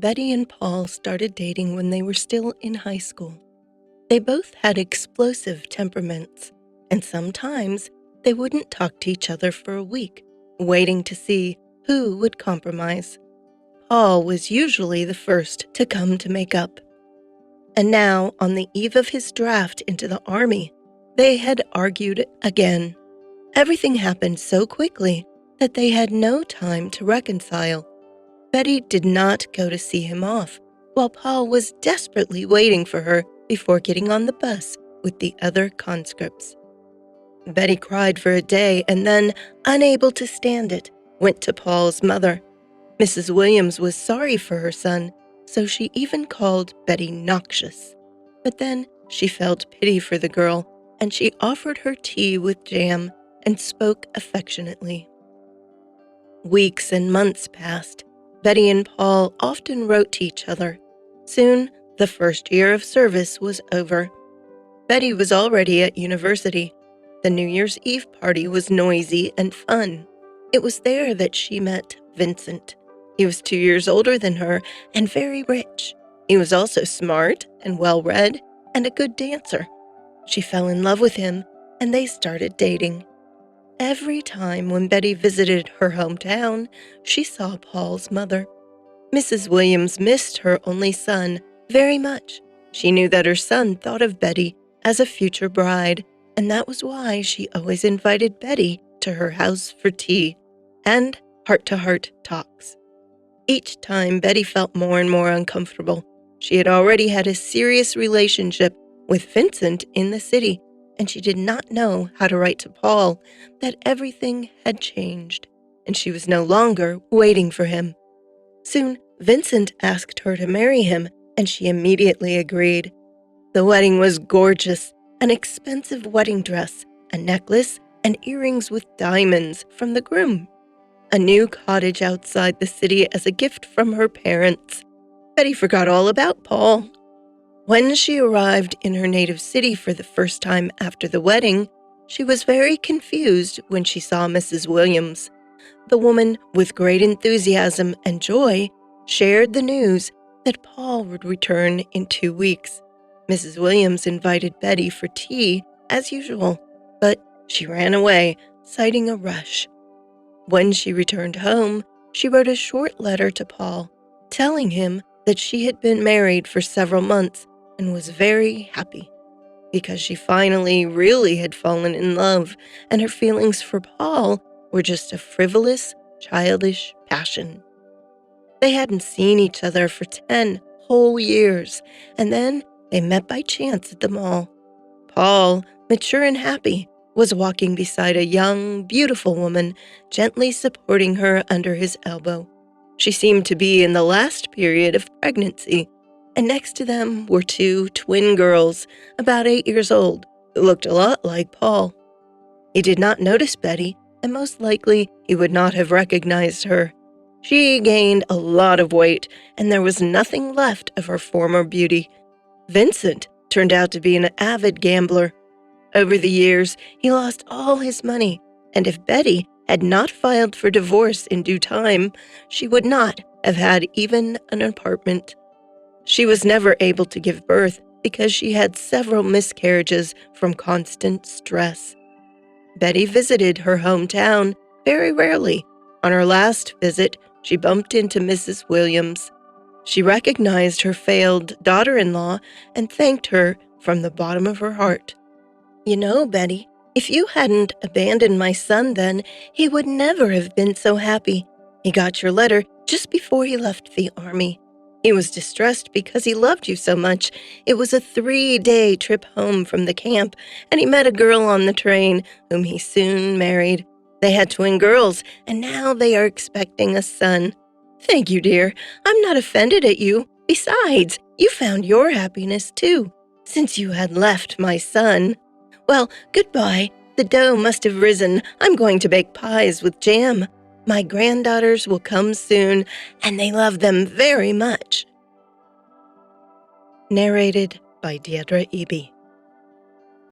Betty and Paul started dating when they were still in high school. They both had explosive temperaments, and sometimes they wouldn't talk to each other for a week, waiting to see who would compromise. Paul was usually the first to come to make up. And now, on the eve of his draft into the army, they had argued again. Everything happened so quickly that they had no time to reconcile. Betty did not go to see him off, while Paul was desperately waiting for her before getting on the bus with the other conscripts. Betty cried for a day and then, unable to stand it, went to Paul's mother. Mrs. Williams was sorry for her son, so she even called Betty noxious. But then she felt pity for the girl, and she offered her tea with jam and spoke affectionately. Weeks and months passed. Betty and Paul often wrote to each other. Soon, the first year of service was over. Betty was already at university. The New Year's Eve party was noisy and fun. It was there that she met Vincent. He was 2 years older than her and very rich. He was also smart and well-read and a good dancer. She fell in love with him, and they started dating. Every time when Betty visited her hometown, she saw Paul's mother. Mrs. Williams missed her only son very much. She knew that her son thought of Betty as a future bride, and that was why she always invited Betty to her house for tea and heart-to-heart talks. Each time, Betty felt more and more uncomfortable. She had already had a serious relationship with Vincent in the city, and she did not know how to write to Paul that everything had changed, and she was no longer waiting for him. Soon, Vincent asked her to marry him, and she immediately agreed. The wedding was gorgeous, an expensive wedding dress, a necklace, and earrings with diamonds from the groom. A new cottage outside the city as a gift from her parents. Betty forgot all about Paul. When she arrived in her native city for the first time after the wedding, she was very confused when she saw Mrs. Williams. The woman, with great enthusiasm and joy, shared the news that Paul would return in 2 weeks. Mrs. Williams invited Betty for tea, as usual, but she ran away, citing a rush. When she returned home, she wrote a short letter to Paul, telling him that she had been married for several months and was very happy, because she finally really had fallen in love, and her feelings for Paul were just a frivolous, childish passion. They hadn't seen each other for 10 whole years, and then they met by chance at the mall. Paul, mature and happy, was walking beside a young, beautiful woman, gently supporting her under his elbow. She seemed to be in the last period of pregnancy, and next to them were 2 twin girls, about 8 years old, who looked a lot like Paul. He did not notice Betty, and most likely he would not have recognized her. She gained a lot of weight, and there was nothing left of her former beauty. Vincent turned out to be an avid gambler. Over the years, he lost all his money, and if Betty had not filed for divorce in due time, she would not have had even an apartment. She was never able to give birth because she had several miscarriages from constant stress. Betty visited her hometown very rarely. On her last visit, she bumped into Mrs. Williams. She recognized her failed daughter-in-law and thanked her from the bottom of her heart. "You know, Betty, if you hadn't abandoned my son then, he would never have been so happy. He got your letter just before he left the army. He was distressed because he loved you so much. It was a 3-day trip home from the camp, and he met a girl on the train whom he soon married. They had twin girls, and now they are expecting a son. Thank you, dear. I'm not offended at you. Besides, you found your happiness too, since you had left my son. Well, goodbye. The dough must have risen. I'm going to bake pies with jam. My granddaughters will come soon, and they love them very much." Narrated by Deirdre Eby.